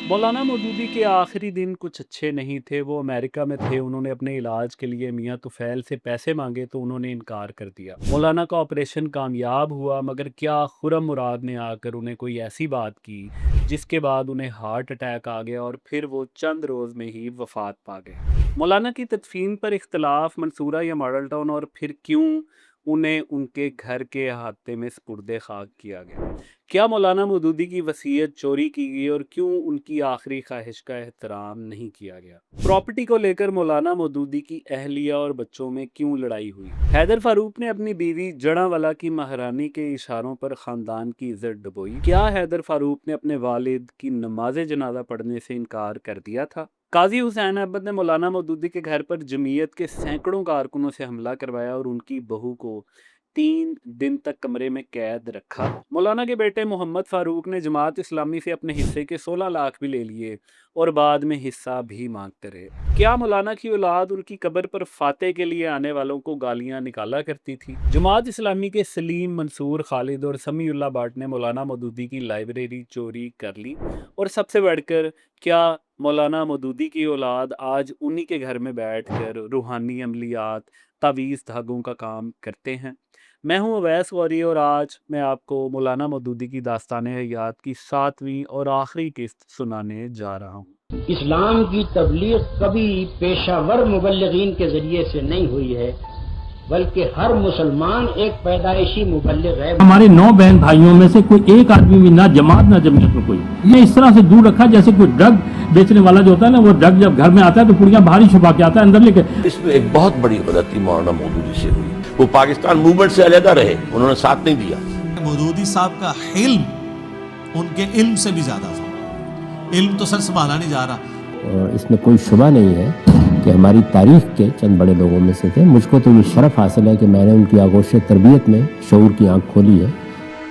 مولانا مودودی کے آخری دن کچھ اچھے نہیں تھے۔ وہ امریکہ میں تھے، انہوں نے اپنے علاج کے لیے میاں طفیل سے پیسے مانگے تو انہوں نے انکار کر دیا۔ مولانا کا آپریشن کامیاب ہوا، مگر کیا خرم مراد نے آ کر انہیں کوئی ایسی بات کی جس کے بعد انہیں ہارٹ اٹیک آ گیا اور پھر وہ چند روز میں ہی وفات پا گئے۔ مولانا کی تدفین پر اختلاف، منصورہ یا ماڈل ٹاؤن، اور پھر کیوں انہیں ان کے گھر کے احاطے میں سپرد خاک کیا گیا؟ کیا مولانا مودودی کی وصیت چوری کی گئی اور کیوں ان کی آخری خواہش کا احترام نہیں کیا گیا؟ پراپرٹی کو لے کر مولانا مودودی کی اہلیہ اور بچوں میں کیوں لڑائی ہوئی؟ حیدر فاروق نے اپنی بیوی جڑاں کی مہارانی کے اشاروں پر خاندان کی عزت ڈبوئی۔ کیا حیدر فاروق نے اپنے والد کی نماز جنازہ پڑھنے سے انکار کر دیا تھا؟ قاضی حسین احمد نے مولانا مودودی کے گھر پر جمعیت کے سینکڑوں کارکنوں سے حملہ کروایا اور ان کی بہو کو 3 دن تک کمرے میں قید رکھا۔ مولانا کے بیٹے محمد فاروق نے جماعت اسلامی سے اپنے حصے کے 16 لاکھ بھی لے لیے اور بعد میں حصہ بھی مانگتے رہے۔ کیا مولانا کی اولاد ان کی قبر پر فاتح کے لیے آنے والوں کو گالیاں نکالا کرتی تھی؟ جماعت اسلامی کے سلیم، منصور، خالد اور سمیع اللہ بٹ نے مولانا مودودی کی لائبریری چوری کر لی، اور سب سے بڑھ کر کیا مولانا مودودی کی اولاد آج انہی کے گھر میں بیٹھ کر روحانی عملیات، تعویذ دھاگوں کا کام کرتے ہیں؟ میں ہوں اویس غوری اور آج میں آپ کو مولانا مودودی کی داستان حیات کی 7ویں اور آخری قسط سنانے جا رہا ہوں۔ اسلام کی تبلیغ کبھی پیشہ ور مبلغین کے ذریعے سے نہیں ہوئی ہے، بلکہ ہر مسلمان ایک پیدائشی مبلغ ہے۔ ہمارے 9 بہن بھائیوں میں سے کوئی ایک آدمی بھی نہ جماعت نہ جمعیت میں کوئی، یہ اس طرح سے دور رکھا جیسے کوئی ڈرگ بیچنے والا جو ہوتا ہے نا، وہ ڈرگ جب گھر میں آتا ہے تو پڑیاں باہر ہی چھپا کے آتا ہے اندر لے کے۔ اس میں ایک بہت بڑی غلطی مولانا مودودی سے ہوئی، وہ پاکستان موومنٹ سے علیحدہ رہے، انہوں نے ساتھ نہیں دیا۔ مودودی صاحب کا علم ان کے علم سے بھی زیادہ تھا، علم تو سر سنبھالا نہیں جا رہا۔ اس میں کوئی شبہ نہیں ہے کہ ہماری تاریخ کے چند بڑے لوگوں میں سے تھے۔ مجھ کو تو یہ شرف حاصل ہے کہ میں نے ان کی آغوش تربیت میں شعور کی آنکھ کھولی ہے۔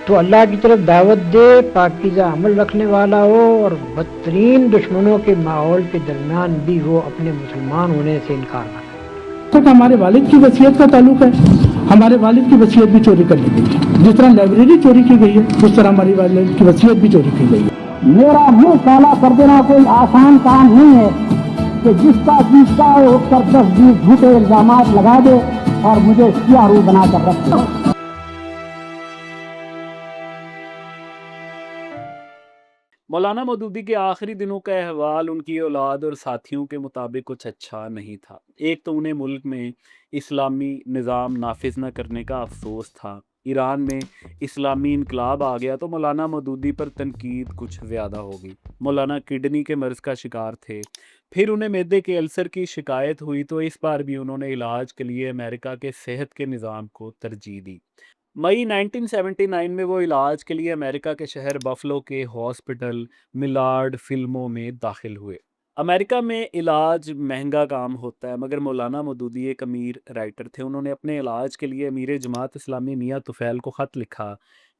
تو اللہ کی طرف دعوت دے، پاکیزہ عمل رکھنے والا ہو اور بدترین دشمنوں کے ماحول کے درمیان بھی وہ اپنے مسلمان ہونے سے انکار نہ کرے۔ تک ہمارے والد کی وصیت کا تعلق ہے، ہمارے والد کی وصیت بھی چوری کر لی گئی ہے۔ جس طرح لائبریری چوری کی گئی ہے، اس طرح ہماری والد کی وصیت بھی چوری کی گئی ہے۔ میرا منہ کالا کر دینا کوئی آسان کام نہیں ہے کہ جس کا جیتا ہے اٹھ کر 10-20 جھوٹے الزامات لگا دے اور مجھے سیاہ روح بنا کر رکھ دے۔ مولانا مودودی کے آخری دنوں کا احوال ان کی اولاد اور ساتھیوں کے مطابق کچھ اچھا نہیں تھا۔ ایک تو انہیں ملک میں اسلامی نظام نافذ نہ کرنے کا افسوس تھا۔ ایران میں اسلامی انقلاب آ گیا تو مولانا مودودی پر تنقید کچھ زیادہ ہو گئی۔ مولانا کڈنی کے مرض کا شکار تھے، پھر انہیں معدے کے السر کی شکایت ہوئی تو اس بار بھی انہوں نے علاج کے لیے امریکہ کے صحت کے نظام کو ترجیح دی۔ مئی 1979 میں وہ علاج کے لیے امریکہ کے شہر بفلو کے ہاسپٹل ملارڈ فلموں میں داخل ہوئے۔ امریکہ میں علاج مہنگا کام ہوتا ہے، مگر مولانا مودودی ایک امیر رائٹر تھے۔ انہوں نے اپنے علاج کے لیے امیر جماعت اسلامی میاں طفیل کو خط لکھا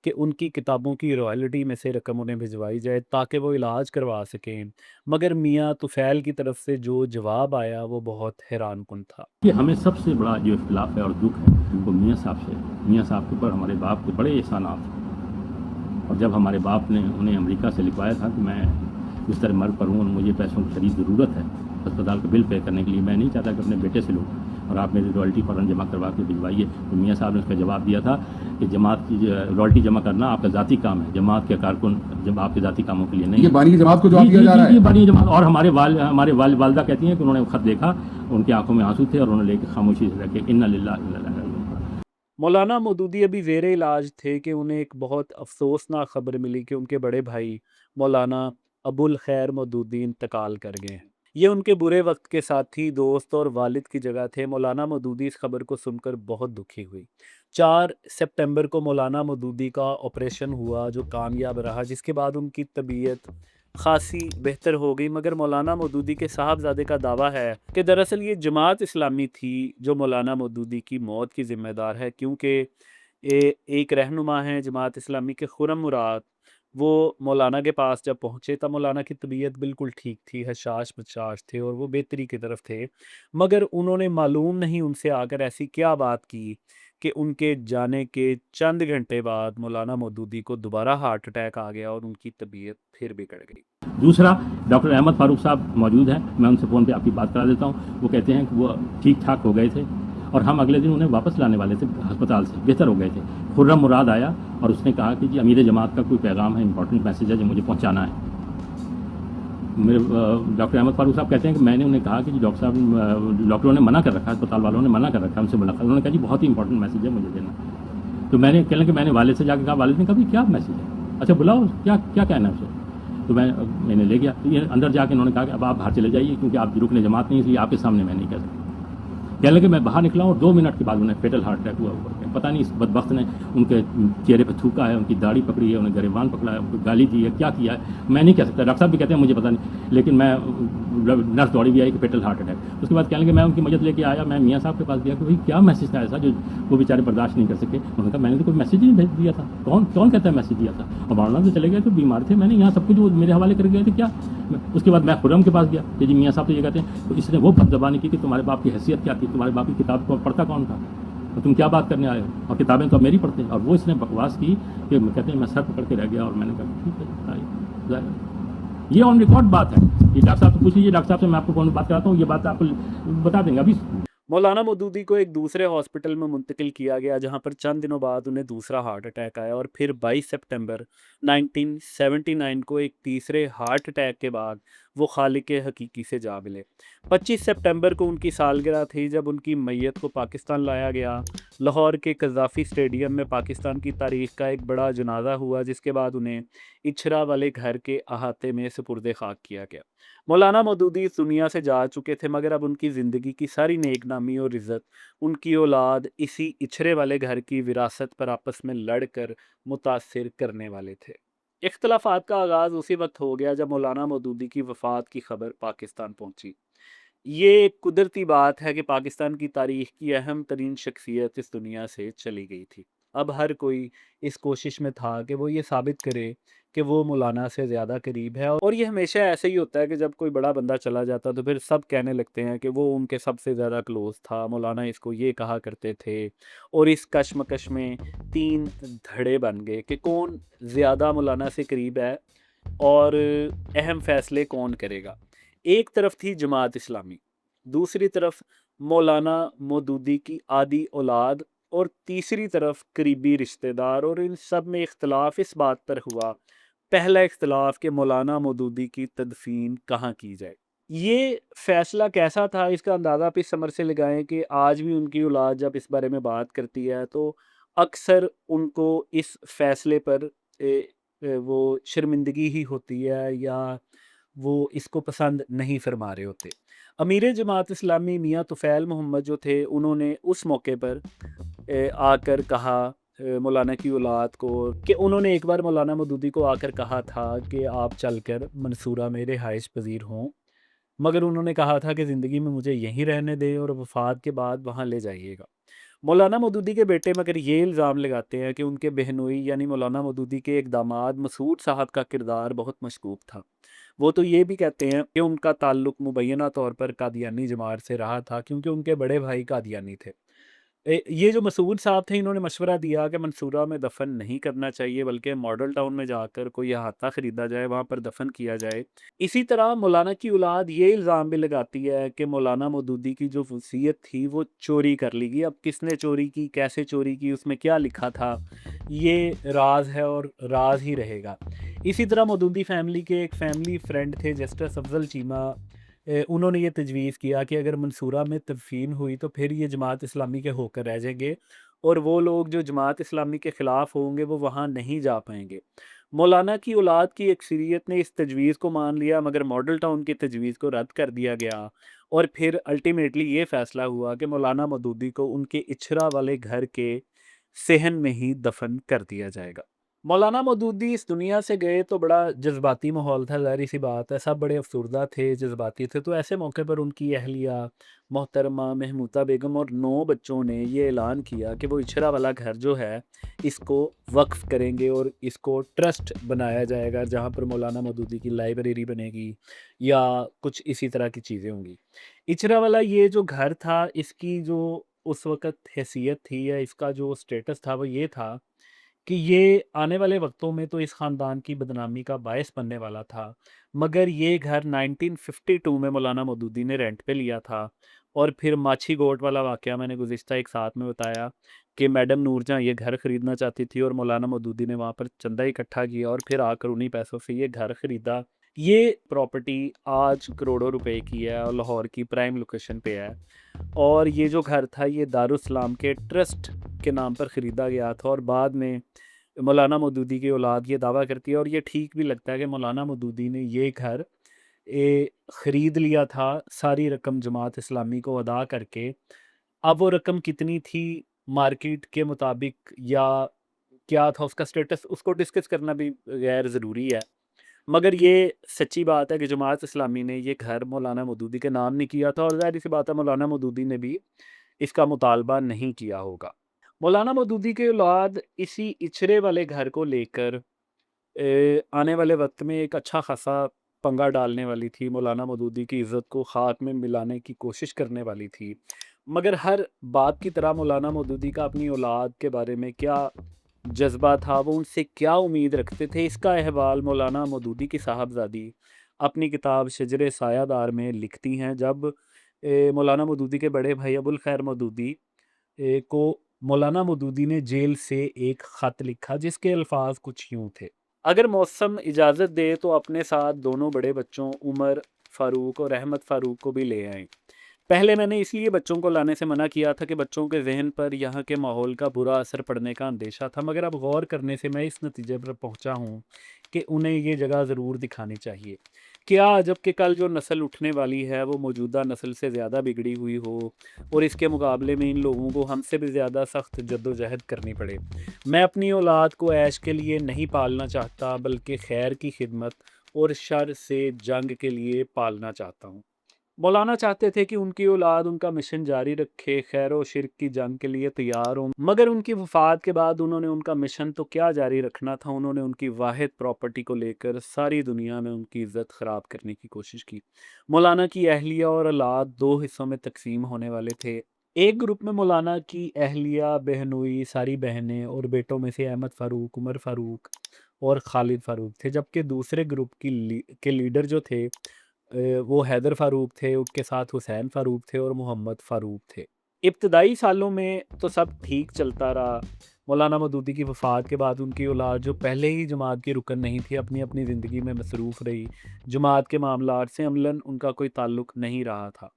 کہ ان کی کتابوں کی رائلٹی میں سے رقم انہیں بھجوائی جائے تاکہ وہ علاج کروا سکیں، مگر میاں طفیل کی طرف سے جو جواب آیا وہ بہت حیران کن تھا۔ کہ ہمیں سب سے بڑا جو اختلاف ہے اور دکھ ہے وہ میاں صاحب سے، میاں صاحب کے اوپر ہمارے باپ کے بڑے احسانات ہیں، اور جب ہمارے باپ نے انہیں امریکہ سے لکھوایا تھا کہ میں اس طرح مر پر ہوں اور مجھے پیسوں کی شدید ضرورت ہے اسپتال کا بل پے کرنے کے لیے، میں نہیں چاہتا کہ اپنے بیٹے سے لوں اور آپ میری رائلٹی فوراً جمع کروا کے بھجوائیے، تو میاں صاحب نے اس کا جواب دیا تھا کہ جماعت کی رائلٹی جمع کرنا آپ کا ذاتی کام ہے، جماعت کے کارکن جب آپ کے ذاتی کاموں کے لیے نہیں۔ یہ بانی جماعت کو جواب دیا جا رہا ہے۔ یہ بانی جماعت، اور ہمارے والدہ کہتی ہیں کہ انہوں نے خط دیکھا، ان کی آنکھوں میں آنسو تھے اور انہوں نے لے کے خاموشی سے رکھے انا للہ و انا الیہ راجعون۔ مولانا مودودی ابھی زیر علاج تھے کہ انہیں ایک بہت افسوسناک خبر ملی کہ ان کے بڑے بھائی مولانا ابو الخیر مودودی انتقال کر گئے ہیں۔ یہ ان کے برے وقت کے ساتھی، دوست اور والد کی جگہ تھے۔ مولانا مودودی اس خبر کو سن کر بہت دکھی ہوئی۔ 4 سپتمبر کو مولانا مودودی کا آپریشن ہوا جو کامیاب رہا، جس کے بعد ان کی طبیعت خاصی بہتر ہو گئی، مگر مولانا مودودی کے صاحبزادے کا دعویٰ ہے کہ دراصل یہ جماعت اسلامی تھی جو مولانا مودودی کی موت کی ذمہ دار ہے، کیونکہ ایک رہنما ہیں جماعت اسلامی کے خرم مراد، وہ مولانا کے پاس جب پہنچے تب مولانا کی طبیعت بالکل ٹھیک تھی، حشاش بشاش تھے اور وہ بہتری کی طرف تھے، مگر انہوں نے معلوم نہیں ان سے آ کر ایسی کیا بات کی کہ ان کے جانے کے چند گھنٹے بعد مولانا مودودی کو دوبارہ ہارٹ اٹیک آ گیا اور ان کی طبیعت پھر بگڑ گئی۔ دوسرا ڈاکٹر احمد فاروق صاحب موجود ہیں، میں ان سے فون پہ آپ کی بات کرا دیتا ہوں۔ وہ کہتے ہیں کہ وہ ٹھیک ٹھاک ہو گئے تھے اور ہم اگلے دن انہیں واپس لانے والے تھے ہسپتال سے، بہتر ہو گئے تھے۔ خرم مراد آیا اور اس نے کہا کہ جی امیر جماعت کا کوئی پیغام ہے، امپورٹنٹ میسیج ہے جو مجھے پہنچانا ہے۔ میرے ڈاکٹر احمد فاروق صاحب کہتے ہیں کہ میں نے انہیں کہا کہ جی ڈاکٹر صاحب، ڈاکٹروں نے منع کر رکھا، اسپتال والوں نے منع کر رکھا ان سے ملاقات۔ انہوں نے کہا جی بہت ہی امپورٹنٹ میسیج ہے مجھے دینا۔ تو میں نے کہنے کہ میں نے والد سے جا کے کہا، والد نے کہا کیا میسیج ہے؟ اچھا بلاؤ، کیا کہنا ہے اسے؟ تو میں نے لے گیا، یہ اندر جا کے انہوں نے کہا کہ اب آپ باہر چلے جائیے کیونکہ آپ رکن جماعت نہیں، اس لیے آپ کے سامنے میں نہیں کہہ سکتا۔ کہنے لگے میں باہر نکلا اور 2 منٹ کے بعد انہیں فیٹل ہارٹ اٹیک ہوا ہوا ہے۔ پتہ نہیں اس بدبخت نے ان کے چہرے پہ تھوکا ہے، ان کی داڑھی پکڑی ہے، انہیں گریبان پکڑا ہے، ان کو گالی دی ہے، کیا کیا ہے میں نہیں کہہ سکتا۔ ڈاکٹر صاحب بھی کہتے ہیں مجھے پتہ نہیں، لیکن میں نرس دوڑی بھی آئی کہ فیٹل ہارٹ اٹیک۔ اس کے بعد کہنے لگے میں ان کی مدد لے کے آیا، میں میاں صاحب کے پاس گیا کہ بھائی کیا میسیج تھا ایسا جو وہ بیچارے برداشت نہیں کر سکے۔ انہوں نے کہا میں نے تو کوئی میسیج ہی نہیں بھیج دیا تھا، کون کہتا ہے میسیج دیا تھا؟ اور مولانا تو چلے گئے تو بیمار تھے، میں نے یہاں سب کچھ وہ میرے حوالے کر گئے تھے کیا؟ اس کے بعد میں خرم کے پاس گیا کہ جی میاں صاحب تو یہ کہتے ہیں، تو اس نے وہ بد زبانی کی کہ تمہارے باپ کی حیثیت کیا تھی، تمہارے باپ کی کتاب کو پڑھتا کون تھا، اور تم کیا بات کرنے آئے ہو، اور کتابیں تو اب میری پڑھتے ہیں۔ اور وہ اس نے بکواس کی کہ کہتے ہیں میں سر پکڑ کے رہ گیا، اور میں نے کہا ٹھیک ہے آئیے۔ یہ آن ریکارڈ بات ہے، یہ ڈاکٹر صاحب سے پوچھ لیجیے، ڈاکٹر صاحب سے میں آپ کو فون بات کراتا ہوں، یہ بات آپ کو بتا دیں گے ابھی۔ مولانا مودودی کو ایک دوسرے ہاسپٹل میں منتقل کیا گیا جہاں پر چند دنوں بعد انہیں دوسرا ہارٹ اٹیک آیا، اور پھر 22 سپٹمبر 1979 کو ایک تیسرے ہارٹ اٹیک کے بعد وہ خالق حقیقی سے جا ملے۔ 25 سپٹمبر کو ان کی سالگرہ تھی جب ان کی میت کو پاکستان لایا گیا۔ لاہور کے قذافی اسٹیڈیم میں پاکستان کی تاریخ کا ایک بڑا جنازہ ہوا، جس کے بعد انہیں اچھرا والے گھر کے احاطے میں سپرد خاک کیا گیا۔ مولانا مودودی اس دنیا سے جا چکے تھے، مگر اب ان کی زندگی کی ساری نیک نامی اور عزت ان کی اولاد اسی اچھرے والے گھر کی وراثت پر آپس میں لڑ کر متاثر کرنے والے تھے۔ اختلافات کا آغاز اسی وقت ہو گیا جب مولانا مودودی کی وفات کی خبر پاکستان پہنچی۔ یہ ایک قدرتی بات ہے کہ پاکستان کی تاریخ کی اہم ترین شخصیت اس دنیا سے چلی گئی تھی۔ اب ہر کوئی اس کوشش میں تھا کہ وہ یہ ثابت کرے کہ وہ مولانا سے زیادہ قریب ہے، اور یہ ہمیشہ ایسے ہی ہوتا ہے کہ جب کوئی بڑا بندہ چلا جاتا تو پھر سب کہنے لگتے ہیں کہ وہ ان کے سب سے زیادہ کلوز تھا، مولانا اس کو یہ کہا کرتے تھے، اور اس کشمکش میں 3 دھڑے بن گئے کہ کون زیادہ مولانا سے قریب ہے اور اہم فیصلے کون کرے گا۔ ایک طرف تھی جماعت اسلامی، دوسری طرف مولانا مودودی کی آدھی اولاد، اور تیسری طرف قریبی رشتہ دار، اور ان سب میں اختلاف اس بات پر ہوا، پہلا اختلاف کہ مولانا مودودی کی تدفین کہاں کی جائے۔ یہ فیصلہ کیسا تھا اس کا اندازہ آپ اس عمر سے لگائیں کہ آج بھی ان کی اولاد جب اس بارے میں بات کرتی ہے تو اکثر ان کو اس فیصلے پر وہ شرمندگی ہی ہوتی ہے، یا وہ اس کو پسند نہیں فرما رہے ہوتے۔ امیر جماعت اسلامی میاں طفیل محمد جو تھے، انہوں نے اس موقع پر آ کر کہا مولانا کی اولاد کو کہ انہوں نے ایک بار مولانا مودودی کو آ کر کہا تھا کہ آپ چل کر منصورہ میں رہائش پذیر ہوں، مگر انہوں نے کہا تھا کہ زندگی میں مجھے یہیں رہنے دیں اور وفات کے بعد وہاں لے جائیے گا۔ مولانا مودودی کے بیٹے مگر یہ الزام لگاتے ہیں کہ ان کے بہنوئی یعنی مولانا مودودی کے ایک داماد مسعود صاحب کا کردار بہت مشکوک تھا۔ وہ تو یہ بھی کہتے ہیں کہ ان کا تعلق مبینہ طور پر قادیانی جماعت سے رہا تھا کیونکہ ان کے بڑے بھائی قادیانی تھے۔ یہ جو مسعود صاحب تھے، انہوں نے مشورہ دیا کہ منصورہ میں دفن نہیں کرنا چاہیے بلکہ ماڈل ٹاؤن میں جا کر کوئی احاطہ خریدا جائے، وہاں پر دفن کیا جائے۔ اسی طرح مولانا کی اولاد یہ الزام بھی لگاتی ہے کہ مولانا مودودی کی جو وصیت تھی وہ چوری کر لی گئی۔ اب کس نے چوری کی، کیسے چوری کی، اس میں کیا لکھا تھا، یہ راز ہے اور راز ہی رہے گا۔ اسی طرح مودودی فیملی کے ایک فیملی فرینڈ تھے جسٹس افضل چیمہ، انہوں نے یہ تجویز کیا کہ اگر منصورہ میں تدفین ہوئی تو پھر یہ جماعت اسلامی کے ہو کر رہ جائیں گے، اور وہ لوگ جو جماعت اسلامی کے خلاف ہوں گے وہ وہاں نہیں جا پائیں گے۔ مولانا کی اولاد کی اکثریت نے اس تجویز کو مان لیا، مگر ماڈل ٹاؤن کی تجویز کو رد کر دیا گیا، اور پھر الٹیمیٹلی یہ فیصلہ ہوا کہ مولانا مودودی کو ان کے اچھرا والے گھر کے صحن میں ہی دفن کر دیا جائے گا۔ مولانا مودودی اس دنیا سے گئے تو بڑا جذباتی ماحول تھا، ظاہر سی بات ہے، سب بڑے افسردہ تھے، جذباتی تھے، تو ایسے موقع پر ان کی اہلیہ محترمہ محمودہ بیگم اور 9 بچوں نے یہ اعلان کیا کہ وہ اچھرا والا گھر جو ہے اس کو وقف کریں گے اور اس کو ٹرسٹ بنایا جائے گا جہاں پر مولانا مودودی کی لائبریری بنے گی یا کچھ اسی طرح کی چیزیں ہوں گی۔ اچھرا والا یہ جو گھر تھا، اس کی جو اس وقت حیثیت تھی یا اس کا جو اسٹیٹس تھا وہ یہ تھا کہ یہ آنے والے وقتوں میں تو اس خاندان کی بدنامی کا باعث بننے والا تھا، مگر یہ گھر 1952 میں مولانا مودودی نے رینٹ پہ لیا تھا، اور پھر ماچھی گوٹ والا واقعہ میں نے گزشتہ ایک ساتھ میں بتایا کہ میڈم نور جہاں یہ گھر خریدنا چاہتی تھی اور مولانا مودودی نے وہاں پر چندہ اکٹھا کیا اور پھر آ کر انہی پیسوں سے یہ گھر خریدا۔ یہ پراپرٹی آج کروڑوں روپے کی ہے اور لاہور کی پرائم لوکیشن پہ ہے، اور یہ جو گھر تھا یہ دارالاسلام کے ٹرسٹ کے نام پر خریدا گیا تھا، اور بعد میں مولانا مودودی کی اولاد یہ دعویٰ کرتی ہے، اور یہ ٹھیک بھی لگتا ہے کہ مولانا مودودی نے یہ گھر خرید لیا تھا ساری رقم جماعت اسلامی کو ادا کر کے۔ اب وہ رقم کتنی تھی مارکیٹ کے مطابق یا کیا تھا اس کا سٹیٹس، اس کو ڈسکس کرنا بھی غیر ضروری ہے، مگر یہ سچی بات ہے کہ جماعت اسلامی نے یہ گھر مولانا مودودی کے نام نہیں کیا تھا، اور ظاہر سی بات ہے مولانا مودودی نے بھی اس کا مطالبہ نہیں کیا ہوگا۔ مولانا مودودی کے اولاد اسی اچرے والے گھر کو لے کر آنے والے وقت میں ایک اچھا خاصا پنگا ڈالنے والی تھی، مولانا مودودی کی عزت کو خاک میں ملانے کی کوشش کرنے والی تھی، مگر ہر بات کی طرح مولانا مودودی کا اپنی اولاد کے بارے میں کیا جذبہ تھا، وہ ان سے کیا امید رکھتے تھے، اس کا احوال مولانا مودودی کی صاحبزادی اپنی کتاب شجر سایہ دار میں لکھتی ہیں، جب مولانا مودودی کے بڑے بھائی ابوالخیر مودودی کو مولانا مودودی نے جیل سے ایک خط لکھا جس کے الفاظ کچھ یوں تھے: اگر موسم اجازت دے تو اپنے ساتھ دونوں بڑے بچوں عمر فاروق اور احمد فاروق کو بھی لے آئیں۔ پہلے میں نے اس لیے بچوں کو لانے سے منع کیا تھا کہ بچوں کے ذہن پر یہاں کے ماحول کا برا اثر پڑنے کا اندیشہ تھا، مگر اب غور کرنے سے میں اس نتیجے پر پہنچا ہوں کہ انہیں یہ جگہ ضرور دکھانی چاہیے۔ کیا عجب کہ کل جو نسل اٹھنے والی ہے وہ موجودہ نسل سے زیادہ بگڑی ہوئی ہو اور اس کے مقابلے میں ان لوگوں کو ہم سے بھی زیادہ سخت جدوجہد کرنی پڑے۔ میں اپنی اولاد کو عیش کے لیے نہیں پالنا چاہتا بلکہ خیر کی خدمت اور شر سے جنگ کے لیے پالنا چاہتا ہوں۔ مولانا چاہتے تھے کہ ان کی اولاد ان کا مشن جاری رکھے، خیر و شرک کی جنگ کے لیے تیار ہوں، مگر ان کی وفات کے بعد انہوں نے ان کا مشن تو کیا جاری رکھنا تھا، انہوں نے ان کی واحد پراپرٹی کو لے کر ساری دنیا میں ان کی عزت خراب کرنے کی کوشش کی۔ مولانا کی اہلیہ اور اولاد دو حصوں میں تقسیم ہونے والے تھے۔ ایک گروپ میں مولانا کی اہلیہ، بہنوئی، ساری بہنیں اور بیٹوں میں سے احمد فاروق، عمر فاروق اور خالد فاروق تھے، جبکہ دوسرے گروپ کے لیڈر جو تھے وہ حیدر فاروق تھے، ان کے ساتھ حسین فاروق تھے اور محمد فاروق تھے۔ ابتدائی سالوں میں تو سب ٹھیک چلتا رہا۔ مولانا مودودی کی وفات کے بعد ان کی اولاد جو پہلے ہی جماعت کی رکن نہیں تھی اپنی اپنی زندگی میں مصروف رہی، جماعت کے معاملات سے عملاً ان کا کوئی تعلق نہیں رہا تھا،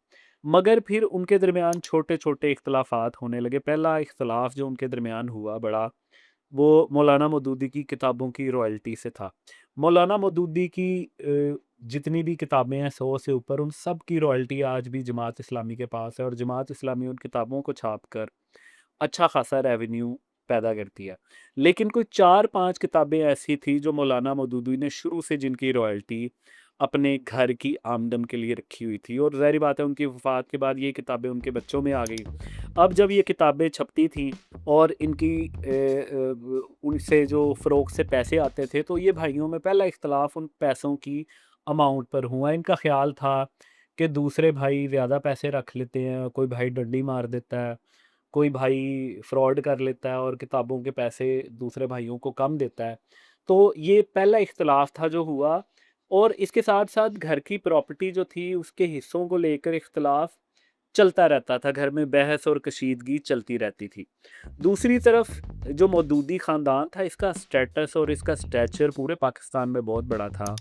مگر پھر ان کے درمیان چھوٹے چھوٹے اختلافات ہونے لگے۔ پہلا اختلاف جو ان کے درمیان ہوا بڑا، وہ مولانا مودودی کی کتابوں کی رائلٹی سے تھا۔ مولانا مودودی کی جتنی بھی کتابیں ہیں 100 سے اوپر، ان سب کی رائلٹی آج بھی جماعت اسلامی کے پاس ہے، اور جماعت اسلامی ان کتابوں کو چھاپ کر اچھا خاصا ریونیو پیدا کرتی ہے۔ لیکن کوئی 4-5 کتابیں ایسی تھی جو مولانا مودودی نے شروع سے جن کی رائلٹی اپنے گھر کی آمدن کے لیے رکھی ہوئی تھی، اور ظاہری بات ہے ان کی وفات کے بعد یہ کتابیں ان کے بچوں میں آ گئی۔ اب جب یہ کتابیں چھپتی تھیں اور ان کی ان سے جو فروغ سے پیسے آتے تھے، تو یہ بھائیوں میں پہلا اختلاف ان پیسوں کی اماؤنٹ پر ہوا۔ ان کا خیال تھا کہ دوسرے بھائی زیادہ پیسے رکھ لیتے ہیں، کوئی بھائی ڈنڈی مار دیتا ہے، کوئی بھائی فراڈ کر لیتا ہے اور کتابوں کے پیسے دوسرے بھائیوں کو کم دیتا ہے۔ تو یہ پہلا اختلاف تھا جو ہوا، اور اس کے ساتھ ساتھ گھر کی پراپرٹی جو تھی اس کے حصوں کو لے کر اختلاف چلتا رہتا تھا، گھر میں بحث اور کشیدگی چلتی رہتی تھی۔ دوسری طرف جو مودودی خاندان تھا، اس کا سٹیٹس اور اس کا سٹیچر پورے پاکستان میں بہت بڑا تھا۔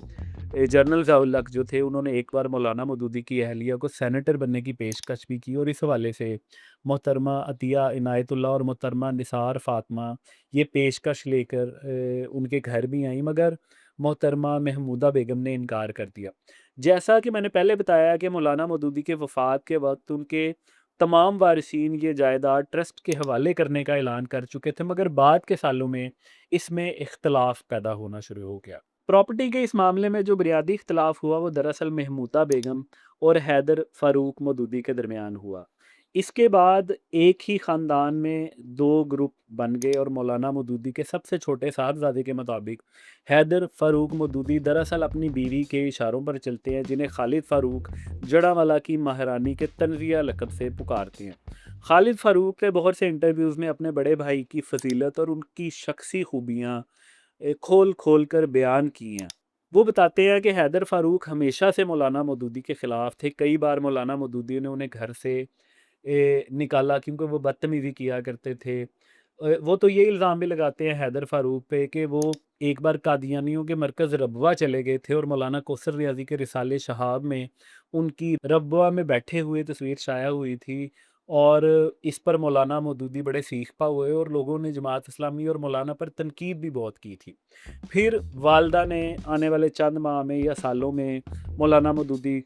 جنرل ضیاء الحق جو تھے انہوں نے ایک بار مولانا مودودی کی اہلیہ کو سینیٹر بننے کی پیشکش بھی کی، اور اس حوالے سے محترمہ عطیہ عنایت اللہ اور محترمہ نثار فاطمہ یہ پیشکش لے کر ان کے گھر بھی آئیں، مگر محترمہ محمودہ بیگم نے انکار کر دیا۔ جیسا کہ میں نے پہلے بتایا کہ مولانا مودودی کے وفات کے وقت ان کے تمام وارثین یہ جائیداد ٹرسٹ کے حوالے کرنے کا اعلان کر چکے تھے، مگر بعد کے سالوں میں اس میں اختلاف پیدا ہونا شروع ہو گیا۔ پراپرٹی کے اس معاملے میں جو بنیادی اختلاف ہوا وہ دراصل محمودہ بیگم اور حیدر فاروق مودودی کے درمیان ہوا۔ اس کے بعد ایک ہی خاندان میں 2 گروپ بن گئے، اور مولانا مودودی کے سب سے چھوٹے صاحبزادے کے مطابق حیدر فاروق مودودی دراصل اپنی بیوی کے اشاروں پر چلتے ہیں، جنہیں خالد فاروق جڑاوالا کی مہارانی کے تنزیہ لقب سے پکارتے ہیں۔ خالد فاروق نے بہت سے انٹرویوز میں اپنے بڑے بھائی کی فضیلت اور ان کی شخصی خوبیاں کھول کھول کر بیان کی ہیں۔ وہ بتاتے ہیں کہ حیدر فاروق ہمیشہ سے مولانا مودودی کے خلاف تھے، کئی بار مولانا مودودی نے انہیں گھر سے نکالا کیونکہ وہ بدتمیزی کیا کرتے تھے۔ وہ تو یہ الزام بھی لگاتے ہیں حیدر فاروق پہ کہ وہ ایک بار قادیانیوں کے مرکز ربوہ چلے گئے تھے اور مولانا کوثر ریاضی کے رسالے شہاب میں ان کی ربوہ میں بیٹھے ہوئے تصویر شائع ہوئی تھی، اور اس پر مولانا مودودی بڑے سیخ پا ہوئے اور لوگوں نے جماعت اسلامی اور مولانا پر تنقید بھی بہت کی تھی۔ پھر والدہ نے آنے والے چند ماہ میں یا سالوں میں مولانا مودودی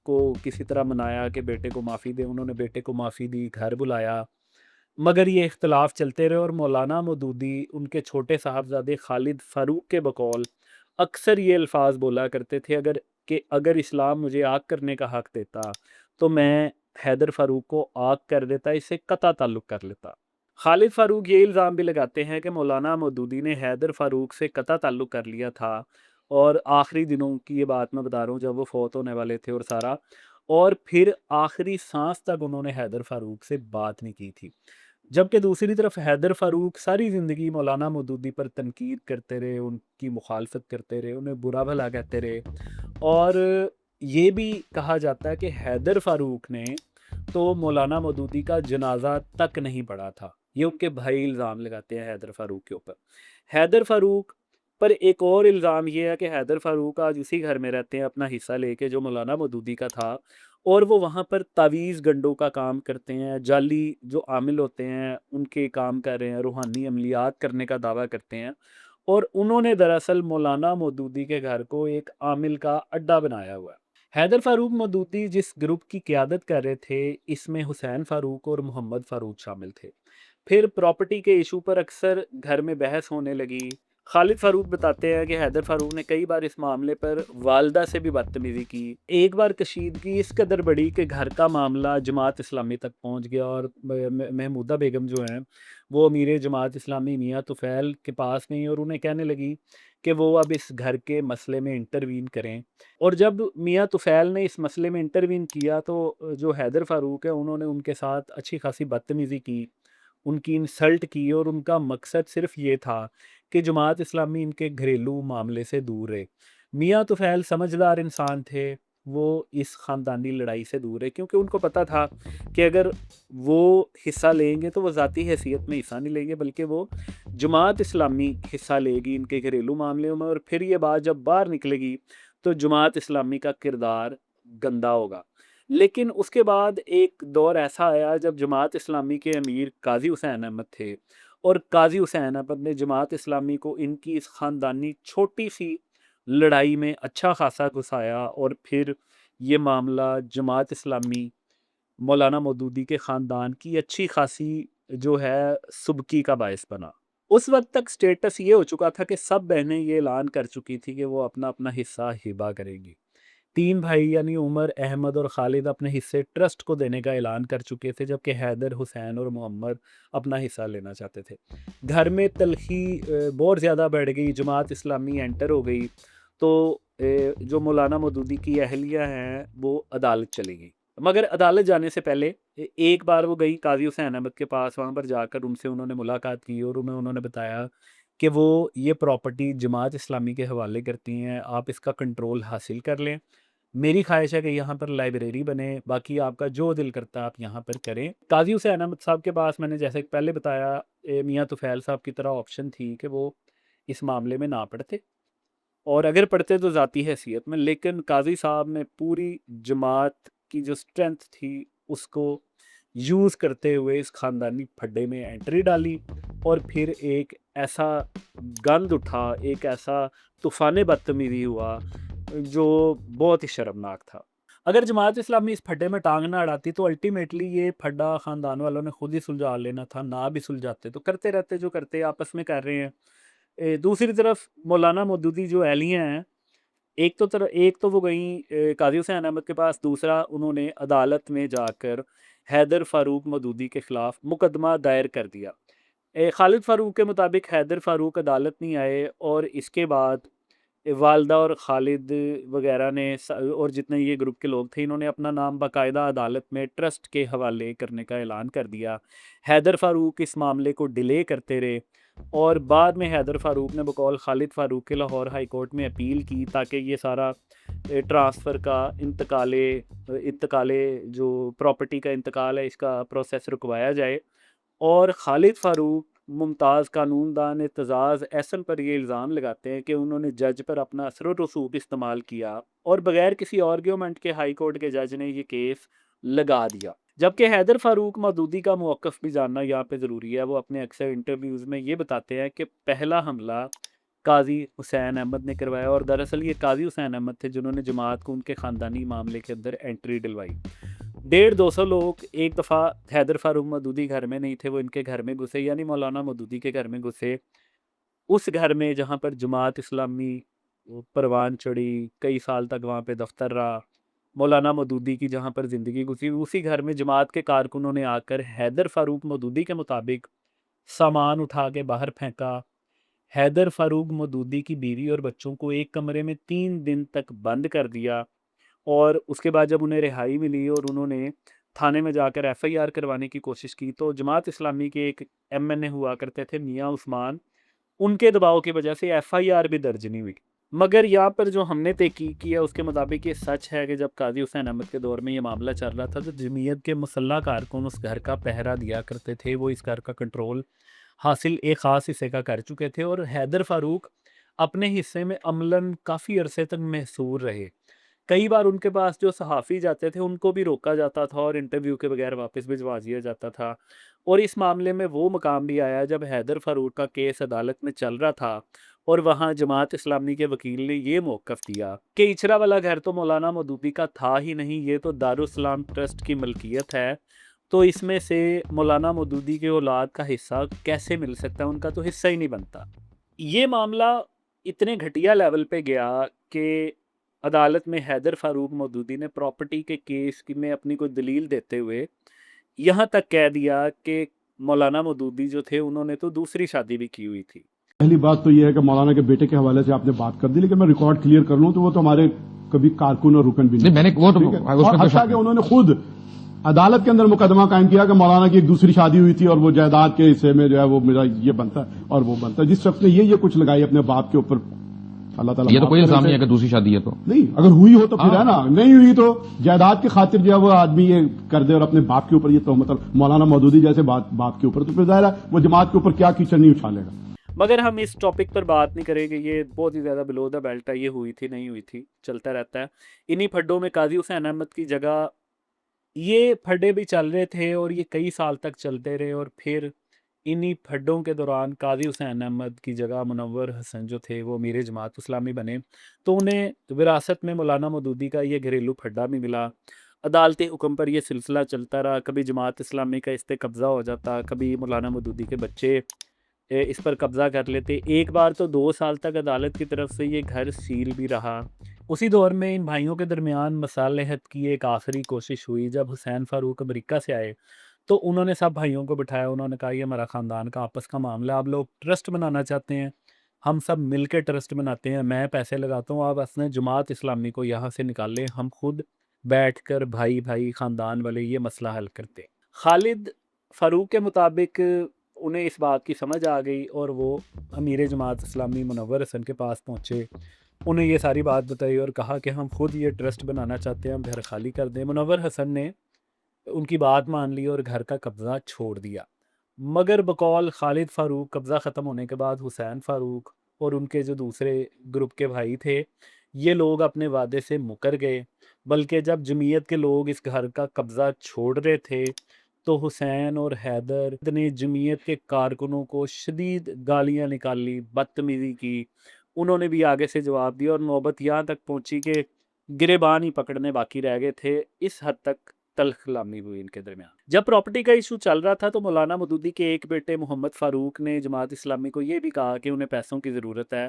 کو کسی طرح منایا کہ بیٹے کو معافی دیں، انہوں نے بیٹے کو معافی دی، گھر بلایا، مگر یہ اختلاف چلتے رہے اور مولانا مودودی ان کے چھوٹے صاحبزادے خالد فاروق کے بقول اکثر یہ الفاظ بولا کرتے تھے اگر اسلام مجھے آگ کرنے کا حق دیتا تو میں حیدر فاروق کو آگ کر دیتا، اس سے قطع تعلق کر لیتا۔ خالد فاروق یہ الزام بھی لگاتے ہیں کہ مولانا مودودی نے حیدر فاروق سے قطع تعلق کر لیا تھا، اور آخری دنوں کی یہ بات میں بتا رہا ہوں جب وہ فوت ہونے والے تھے اور سارا، اور پھر آخری سانس تک انہوں نے حیدر فاروق سے بات نہیں کی تھی۔ جبکہ دوسری طرف حیدر فاروق ساری زندگی مولانا مودودی پر تنقید کرتے رہے، ان کی مخالفت کرتے رہے، انہیں برا بھلا کہتے رہے، اور یہ بھی کہا جاتا ہے کہ حیدر فاروق نے تو مولانا مودودی کا جنازہ تک نہیں پڑھا تھا۔ یہ ان کے بھائی الزام لگاتے ہیں حیدر فاروق کے اوپر۔ حیدر فاروق پر ایک اور الزام یہ ہے کہ حیدر فاروق آج اسی گھر میں رہتے ہیں اپنا حصہ لے کے جو مولانا مودودی کا تھا، اور وہ وہاں پر تعویذ گنڈوں کا کام کرتے ہیں، جعلی جو عامل ہوتے ہیں ان کے کام کر رہے ہیں، روحانی عملیات کرنے کا دعویٰ کرتے ہیں، اور انہوں نے دراصل مولانا مودودی کے گھر کو ایک عامل کا اڈا بنایا ہوا ہے۔ حیدر فاروق مودودی جس گروپ کی قیادت کر رہے تھے اس میں حسین فاروق اور محمد فاروق شامل تھے۔ پھر پراپرٹی کے ایشو پر اکثر گھر میں بحث ہونے لگی۔ خالد فاروق بتاتے ہیں کہ حیدر فاروق نے کئی بار اس معاملے پر والدہ سے بھی بدتمیزی کی۔ ایک بار کشیدگی اس قدر بڑی کہ گھر کا معاملہ جماعت اسلامی تک پہنچ گیا، اور محمودہ بیگم جو ہیں وہ امیر جماعت اسلامی میاں طفیل کے پاس گئیں اور انہیں کہنے لگی کہ وہ اب اس گھر کے مسئلے میں انٹروین کریں، اور جب میاں طفیل نے اس مسئلے میں انٹروین کیا تو جو حیدر فاروق ہے انہوں نے ان کے ساتھ اچھی خاصی بدتمیزی کی، ان کی انسلٹ کی، اور ان کا مقصد صرف یہ تھا کہ جماعت اسلامی ان کے گھریلو معاملے سے دور رہے۔ میاں طفیل سمجھدار انسان تھے، وہ اس خاندانی لڑائی سے دور ہے کیونکہ ان کو پتہ تھا کہ اگر وہ حصہ لیں گے تو وہ ذاتی حیثیت میں حصہ نہیں لیں گے، بلکہ وہ جماعت اسلامی حصہ لے گی ان کے گھریلو معاملوں میں، اور پھر یہ بات جب باہر نکلے گی تو جماعت اسلامی کا کردار گندا ہوگا۔ لیکن اس کے بعد ایک دور ایسا آیا جب جماعت اسلامی کے امیر قاضی حسین احمد تھے، اور قاضی حسین احمد نے جماعت اسلامی کو ان کی اس خاندانی چھوٹی سی لڑائی میں اچھا خاصا گھسایا، اور پھر یہ معاملہ جماعت اسلامی مولانا مودودی کے خاندان کی اچھی خاصی جو ہے سبکی کا باعث بنا۔ اس وقت تک سٹیٹس یہ ہو چکا تھا کہ سب بہنیں یہ اعلان کر چکی تھی کہ وہ اپنا اپنا حصہ ہبہ کریں گی۔ 3 بھائی یعنی عمر، احمد اور خالد اپنے حصے ٹرسٹ کو دینے کا اعلان کر چکے تھے، جبکہ حیدر، حسین اور محمد اپنا حصہ لینا چاہتے تھے۔ گھر میں تلخی بہت زیادہ بڑھ گئی، جماعت اسلامی انٹر ہو گئی، تو جو مولانا مودودی کی اہلیہ ہیں وہ عدالت چلی گئی، مگر عدالت جانے سے پہلے ایک بار وہ گئی قاضی حسین احمد کے پاس، وہاں پر جا کر ان سے انہوں نے ملاقات کی اور انہوں نے بتایا کہ وہ یہ پراپرٹی جماعت اسلامی کے حوالے کرتی ہیں، آپ اس کا کنٹرول حاصل کر لیں، میری خواہش ہے کہ یہاں پر لائبریری بنے، باقی آپ کا جو دل کرتا ہے آپ یہاں پر کریں۔ قاضی حسین احمد صاحب کے پاس میں نے جیسے پہلے بتایا میاں طفیل صاحب کی طرح آپشن تھی کہ وہ اس معاملے میں نہ پڑھتے، اور اگر پڑھتے تو ذاتی حیثیت میں، لیکن قاضی صاحب نے پوری جماعت کی جو سٹرینتھ تھی اس کو یوز کرتے ہوئے اس خاندانی پھڈے میں انٹری ڈالی، اور پھر ایک ایسا گند اٹھا، ایک ایسا طوفان بدتمیزی ہوا جو بہت ہی شرمناک تھا۔ اگر جماعت اسلامی اس پھڈے میں ٹانگ نہ اڑاتی تو الٹیمیٹلی یہ پھڈا خاندان والوں نے خود ہی سلجھا لینا تھا، نہ بھی سلجھاتے تو کرتے رہتے جو کرتے آپس میں کر رہے ہیں۔ دوسری طرف مولانا مودودی جو اہلیہ ہیں، ایک تو وہ گئیں قاضی حسین احمد کے پاس، دوسرا انہوں نے عدالت میں جا کر حیدر فاروق مودودی کے خلاف مقدمہ دائر کر دیا۔ خالد فاروق کے مطابق حیدر فاروق عدالت نہیں آئے، اور اس کے بعد والدہ اور خالد وغیرہ نے اور جتنے یہ گروپ کے لوگ تھے، انہوں نے اپنا نام باقاعدہ عدالت میں ٹرسٹ کے حوالے کرنے کا اعلان کر دیا۔ حیدر فاروق اس معاملے کو ڈیلے کرتے رہے اور بعد میں حیدر فاروق نے بقول خالد فاروق کے لاہور ہائی کورٹ میں اپیل کی تاکہ یہ سارا ٹرانسفر کا انتقال جو پراپرٹی کا انتقال ہے اس کا پروسیس رکوایا جائے۔ اور خالد فاروق ممتاز قانون دان اعتزاز احسن پر یہ الزام لگاتے ہیں کہ انہوں نے جج پر اپنا اثر و رسوخ استعمال کیا اور بغیر کسی آرگیومنٹ کے ہائی کورٹ کے جج نے یہ کیس لگا دیا۔ جبکہ حیدر فاروق مودودی کا موقف بھی جاننا یہاں پہ ضروری ہے۔ وہ اپنے اکثر انٹرویوز میں یہ بتاتے ہیں کہ پہلا حملہ قاضی حسین احمد نے کروایا اور دراصل یہ قاضی حسین احمد تھے جنہوں نے جماعت کو ان کے خاندانی معاملے کے اندر انٹری دلوائی۔ 150-200 لوگ ایک دفعہ حیدر فاروق مودودی گھر میں نہیں تھے، وہ ان کے گھر میں گھسے، یعنی مولانا مودودی کے گھر میں گھسے، اس گھر میں جہاں پر جماعت اسلامی پروان چڑھی، کئی سال تک وہاں پہ دفتر رہا، مولانا مودودی کی جہاں پر زندگی گزری، اسی گھر میں جماعت کے کارکنوں نے آ کر حیدر فاروق مودودی کے مطابق سامان اٹھا کے باہر پھینکا۔ حیدر فاروق مودودی کی بیوی اور بچوں کو ایک کمرے میں 3 دن تک بند کر دیا اور اس کے بعد جب انہیں رہائی ملی اور انہوں نے تھانے میں جا کر ایف آئی آر کروانے کی کوشش کی تو جماعت اسلامی کے ایک ایم این اے ہوا کرتے تھے میاں عثمان، ان کے دباؤ کی وجہ سے ایف آئی آر بھی درج نہیں ہوئی۔ مگر یہاں پر جو ہم نے تحقیق کی ہے اس کے مطابق یہ سچ ہے کہ جب قاضی حسین احمد کے دور میں یہ معاملہ چل رہا تھا تو جمعیت کے مسلح کارکن اس گھر کا پہرا دیا کرتے تھے، وہ اس گھر کا کنٹرول حاصل ایک خاص حصے کا کر چکے تھے اور حیدر فاروق اپنے حصے میں عملاً کافی عرصے تک محصور رہے۔ کئی بار ان کے پاس جو صحافی جاتے تھے ان کو بھی روکا جاتا تھا اور انٹرویو کے بغیر واپس بھجوا دیا جاتا تھا، اور اس معاملے میں وہ مقام بھی آیا جب حیدر فاروق کا کیس عدالت میں چل رہا تھا اور وہاں جماعت اسلامی کے وکیل نے یہ موقف دیا کہ اچھرا والا گھر تو مولانا مودودی کا تھا ہی نہیں، یہ تو دارالاسلام ٹرسٹ کی ملکیت ہے، تو اس میں سے مولانا مودودی کے اولاد کا حصہ کیسے مل سکتا ہے، ان کا تو حصہ ہی نہیں بنتا۔ یہ معاملہ اتنے گھٹیا لیول پہ گیا کہ عدالت میں حیدر فاروق مودودی نے پراپرٹی کے کیس میں اپنی کوئی دلیل دیتے ہوئے یہاں تک کہہ دیا کہ مولانا مودودی جو تھے انہوں نے تو دوسری شادی بھی کی ہوئی تھی۔ پہلی بات تو یہ ہے کہ مولانا کے بیٹے کے حوالے سے آپ نے بات کر دی، لیکن میں ریکارڈ کلیئر کر لوں تو وہ تو ہمارے کبھی کارکن اور رکن بھی نہیں، میں نے وہ تو ٹھیک ہے؟ اور حتیٰ کہ انہوں نے خود عدالت کے اندر مقدمہ قائم کیا کہ مولانا کی ایک دوسری شادی ہوئی تھی اور وہ جائیداد کے حصے میں جو ہے وہ میرا یہ بنتا ہے اور وہ بنتا ہے۔ جس شخص نے یہ کچھ لگائی اپنے باپ کے اوپر، اللہ تعالیٰ یہ تو کوئی الزام نہیں ہے کہ دوسری شادی ہے تو نہیں، اگر ہوئی ہو تو پھر ہے نا، نہیں ہوئی تو جائیداد کی خاطر جو ہے وہ آدمی یہ کر دے اور اپنے باپ کے اوپر یہ تہمت مولانا مودودی جیسے باپ کے اوپر، تو پھر ظاہر ہے وہ جماعت کے اوپر کیا کیچڑ نہیں اچھالے گا۔ مگر ہم اس ٹاپک پر بات نہیں کریں گے، یہ بہت ہی زیادہ بلو دا بیلٹ ہے، یہ ہوئی تھی نہیں ہوئی تھی چلتا رہتا ہے۔ انہی پھڈوں میں قاضی حسین احمد کی جگہ یہ پھڈے بھی چل رہے تھے اور یہ کئی سال تک چلتے رہے، اور پھر انہی پھڈوں کے دوران قاضی حسین احمد کی جگہ منور حسن جو تھے وہ امیر جماعت اسلامی بنے، تو انہیں وراثت میں مولانا مودودی کا یہ گھریلو پھڈا بھی ملا۔ عدالتی حکم پر یہ سلسلہ چلتا رہا، کبھی جماعت اسلامی کا اس پہ قبضہ ہو جاتا، کبھی مولانا مودودی کے بچے اس پر قبضہ کر لیتے۔ ایک بار تو 2 سال تک عدالت کی طرف سے یہ گھر سیل بھی رہا۔ اسی دور میں ان بھائیوں کے درمیان مصالحت کی ایک آخری کوشش ہوئی جب حسین فاروق امریکہ سے آئے تو انہوں نے سب بھائیوں کو بٹھایا، انہوں نے کہا یہ ہمارا خاندان کا آپس کا معاملہ، آپ لوگ ٹرسٹ بنانا چاہتے ہیں، ہم سب مل کے ٹرسٹ بناتے ہیں، میں پیسے لگاتا ہوں، آپ اصل جماعت اسلامی کو یہاں سے نکال لیں، ہم خود بیٹھ کر بھائی خاندان والے یہ مسئلہ حل کرتے۔ خالد فاروق کے مطابق انہیں اس بات کی سمجھ آ گئی اور وہ امیر جماعت اسلامی منور حسن کے پاس پہنچے، انہیں یہ ساری بات بتائی اور کہا کہ ہم خود یہ ٹرسٹ بنانا چاہتے ہیں، ہم گھر خالی کر دیں۔ منور حسن نے ان کی بات مان لی اور گھر کا قبضہ چھوڑ دیا، مگر بقول خالد فاروق قبضہ ختم ہونے کے بعد حسین فاروق اور ان کے جو دوسرے گروپ کے بھائی تھے یہ لوگ اپنے وعدے سے مکر گئے، بلکہ جب جمعیت کے لوگ اس گھر کا قبضہ چھوڑ رہے تھے تو حسین اور حیدر نے جمعیت کے کارکنوں کو شدید گالیاں نکالی، بدتمیزی کی، انہوں نے بھی آگے سے جواب دیا اور نوبت یہاں تک پہنچی کہ گریبان ہی پکڑنے باقی رہ گئے تھے۔ اس حد تک تلخ کلامی ہوئی ان کے درمیان۔ جب پراپرٹی کا ایشو چل رہا تھا تو مولانا مودودی کے ایک بیٹے محمد فاروق نے جماعت اسلامی کو یہ بھی کہا کہ انہیں پیسوں کی ضرورت ہے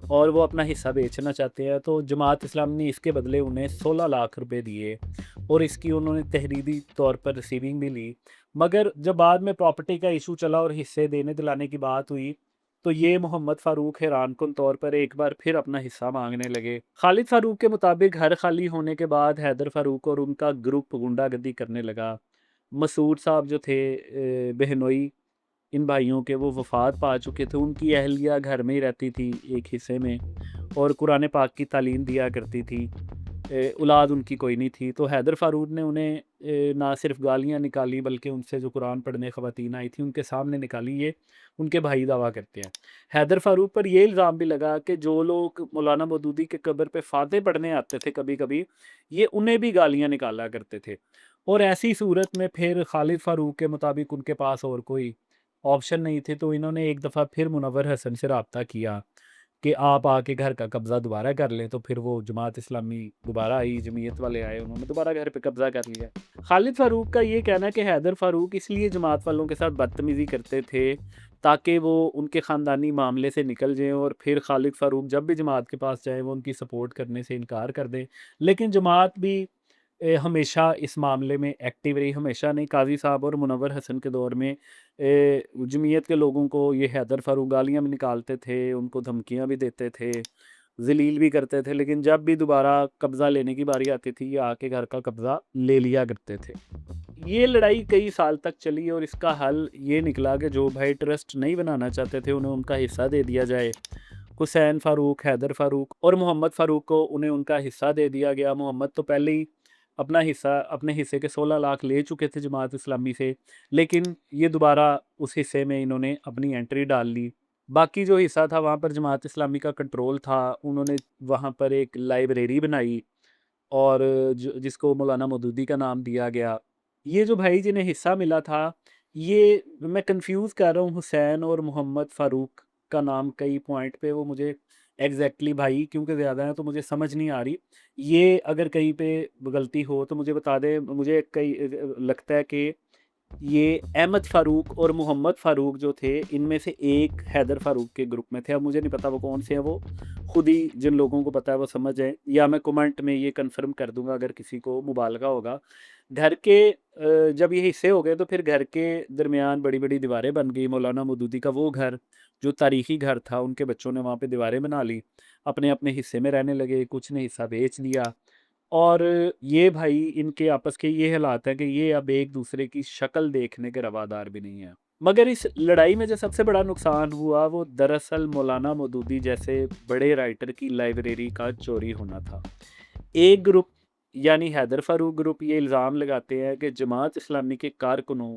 اور وہ اپنا حصہ بیچنا چاہتے ہیں، تو جماعت اسلامی نے اس کے بدلے انہیں 16 لاکھ روپے دیے اور اس کی انہوں نے تحریری طور پر ریسیونگ بھی لی۔ مگر جب بعد میں پراپرٹی کا ایشو چلا اور حصے دینے دلانے کی بات ہوئی تو یہ محمد فاروق حیران کن طور پر ایک بار پھر اپنا حصہ مانگنے لگے۔ خالد فاروق کے مطابق گھر خالی ہونے کے بعد حیدر فاروق اور ان کا گروپ غنڈہ گردی کرنے لگا۔ مسعود صاحب جو تھے بہنوئی ان بھائیوں کے، وہ وفات پا چکے تھے، ان کی اہلیہ گھر میں ہی رہتی تھی ایک حصے میں اور قرآن پاک کی تعلیم دیا کرتی تھی، اولاد ان کی کوئی نہیں تھی۔ تو حیدر فاروق نے انہیں نہ صرف گالیاں نکالی بلکہ ان سے جو قرآن پڑھنے خواتین آئی تھیں ان کے سامنے نکالی، یہ ان کے بھائی دعویٰ کرتے ہیں۔ حیدر فاروق پر یہ الزام بھی لگا کہ جو لوگ مولانا مودودی کے قبر پہ فاتح پڑھنے آتے تھے کبھی کبھی، یہ انہیں بھی گالیاں نکالا کرتے تھے، اور ایسی صورت میں پھر خالد فاروق کے مطابق ان کے پاس اور کوئی آپشن نہیں تھے، تو انہوں نے ایک دفعہ پھر منور حسن سے رابطہ کیا کہ آپ آ کے گھر کا قبضہ دوبارہ کر لیں۔ تو پھر وہ جماعت اسلامی دوبارہ آئی، جمعیت والے آئے، انہوں نے دوبارہ گھر پہ قبضہ کر لیا۔ خالد فاروق کا یہ کہنا ہے کہ حیدر فاروق اس لیے جماعت والوں کے ساتھ بدتمیزی کرتے تھے تاکہ وہ ان کے خاندانی معاملے سے نکل جائیں، اور پھر خالد فاروق جب بھی جماعت کے پاس جائیں وہ ان کی سپورٹ کرنے سے انکار کر دیں۔ لیکن جماعت بھی ہمیشہ اس معاملے میں ایکٹیو رہی، ہمیشہ نہیں۔ قاضی صاحب اور منور حسن کے دور میں جمعیت کے لوگوں کو یہ حیدر فاروق گالیاں بھی نکالتے تھے، ان کو دھمکیاں بھی دیتے تھے، ذلیل بھی کرتے تھے، لیکن جب بھی دوبارہ قبضہ لینے کی باری آتی تھی یہ آ کے گھر کا قبضہ لے لیا کرتے تھے۔ یہ لڑائی کئی سال تک چلی اور اس کا حل یہ نکلا کہ جو بھائی ٹرسٹ نہیں بنانا چاہتے تھے انہیں ان کا حصہ دے دیا جائے۔ حسین فاروق، حیدر فاروق اور محمد فاروق کو انہیں ان کا حصہ دے دیا گیا۔ محمد تو پہلے ہی اپنے حصے کے 16 لاکھ لے چکے تھے جماعت اسلامی سے، لیکن یہ دوبارہ اس حصے میں انہوں نے اپنی انٹری ڈال لی۔ باقی جو حصہ تھا وہاں پر جماعت اسلامی کا کنٹرول تھا، انہوں نے وہاں پر ایک لائبریری بنائی اور جس کو مولانا مودودی کا نام دیا گیا۔ یہ جو بھائی جنہیں حصہ ملا تھا، یہ میں کنفیوز کر رہا ہوں حسین اور محمد فاروق کا نام کئی پوائنٹ پہ، وہ مجھے ایگزیکٹلی بھائی کیونکہ زیادہ ہیں تو مجھے سمجھ نہیں آ رہی۔ یہ اگر کہیں پہ غلطی ہو تو مجھے بتا دیں۔ مجھے لگتا ہے کہ یہ احمد فاروق اور محمد فاروق جو تھے ان میں سے ایک حیدر فاروق کے گروپ میں تھے۔ اب مجھے نہیں پتا وہ کون سے ہیں، وہ خود ہی جن لوگوں کو پتا ہے وہ سمجھ جائیں، یا میں کمنٹ میں یہ کنفرم کر دوں گا اگر کسی کو مبالغہ ہوگا۔ گھر کے جب یہ حصے ہو گئے تو پھر گھر کے درمیان بڑی بڑی دیواریں بن گئی۔ مولانا مودودی کا وہ گھر جو تاریخی گھر تھا، ان کے بچوں نے وہاں پہ دیواریں بنا لی، اپنے اپنے حصے میں رہنے لگے، کچھ نے حصہ بیچ دیا، اور یہ بھائی ان کے آپس کے یہ حالات ہیں کہ یہ اب ایک دوسرے کی شکل دیکھنے کے روادار بھی نہیں ہیں۔ مگر اس لڑائی میں جو سب سے بڑا نقصان ہوا وہ دراصل مولانا مودودی جیسے بڑے رائٹر کی لائبریری کا چوری ہونا تھا۔ ایک گروپ یعنی حیدر فاروق گروپ یہ الزام لگاتے ہیں کہ جماعت اسلامی کے کارکنوں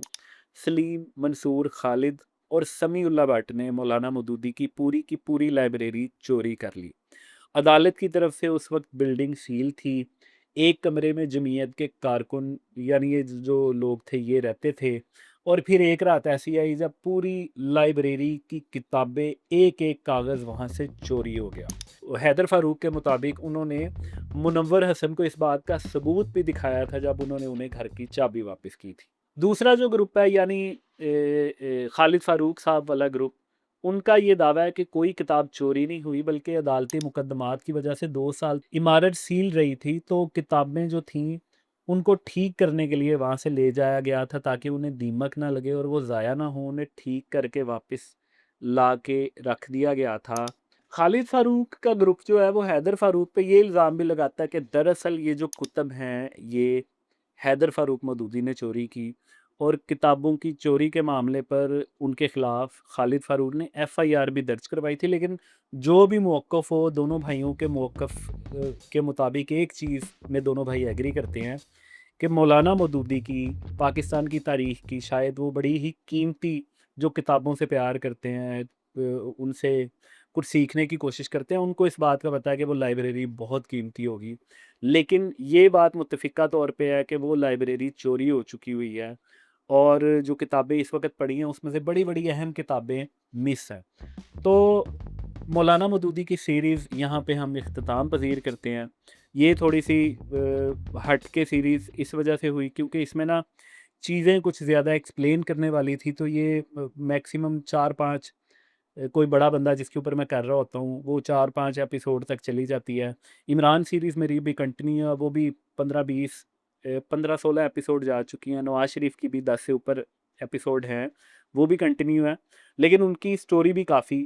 سلیم، منصور، خالد اور سمیع اللہ بٹ نے مولانا مودودی کی پوری لائبریری چوری کر لی۔ عدالت کی طرف سے اس وقت بلڈنگ سیل تھی، ایک کمرے میں جمعیت کے کارکن یعنی یہ جو لوگ تھے یہ رہتے تھے، اور پھر ایک رات ایسی آئی جب پوری لائبریری کی کتابیں ایک ایک کاغذ وہاں سے چوری ہو گیا۔ حیدر فاروق کے مطابق انہوں نے منور حسن کو اس بات کا ثبوت بھی دکھایا تھا جب انہوں نے انہیں گھر کی چابی واپس کی تھی۔ دوسرا جو گروپ ہے یعنی خالد فاروق صاحب والا گروپ، ان کا یہ دعویٰ ہے کہ کوئی کتاب چوری نہیں ہوئی بلکہ عدالتی مقدمات کی وجہ سے 2 سال عمارت سیل رہی تھی، تو کتابیں جو تھیں ان کو ٹھیک کرنے کے لیے وہاں سے لے جایا گیا تھا تاکہ انہیں دیمک نہ لگے اور وہ ضائع نہ ہوں، انہیں ٹھیک کر کے واپس لا کے رکھ دیا گیا تھا۔ خالد فاروق کا گروپ جو ہے وہ حیدر فاروق پہ یہ الزام بھی لگاتا ہے کہ دراصل یہ جو کتب ہیں یہ حیدر فاروق مودودی نے چوری کی، اور کتابوں کی چوری کے معاملے پر ان کے خلاف خالد فاروق نے FIR بھی درج کروائی تھی۔ لیکن جو بھی موقف ہو، دونوں بھائیوں کے موقف کے مطابق ایک چیز میں دونوں بھائی ایگری کرتے ہیں کہ مولانا مودودی کی پاکستان کی تاریخ کی شاید وہ بڑی ہی قیمتی، جو کتابوں سے پیار کرتے ہیں، ان سے کچھ سیکھنے کی کوشش کرتے ہیں، ان کو اس بات کا پتہ ہے کہ وہ لائبریری بہت قیمتی ہوگی، لیکن یہ بات متفقہ طور پہ ہے کہ وہ لائبریری چوری ہو چکی ہوئی ہے، اور جو کتابیں اس وقت پڑھی ہیں اس میں سے بڑی بڑی اہم کتابیں مس ہیں۔ تو مولانا مودودی کی سیریز یہاں پہ ہم اختتام پذیر کرتے ہیں۔ یہ تھوڑی سی ہٹ کے سیریز اس وجہ سے ہوئی کیونکہ اس میں نا چیزیں کچھ زیادہ ایکسپلین کرنے والی تھی، تو یہ میکسیمم 4-5 کوئی بڑا بندہ جس کے اوپر میں کر رہا ہوتا ہوں وہ 4-5 ایپیسوڈ تک چلی جاتی ہے۔ عمران سیریز میری بھی کنٹینیو ہے، وہ بھی 15-16 ایپیسوڈ جا چکی ہیں۔ نواز شریف کی بھی 10 سے اوپر ایپیسوڈ ہیں، وہ بھی کنٹینیو ہے، لیکن ان کی سٹوری بھی کافی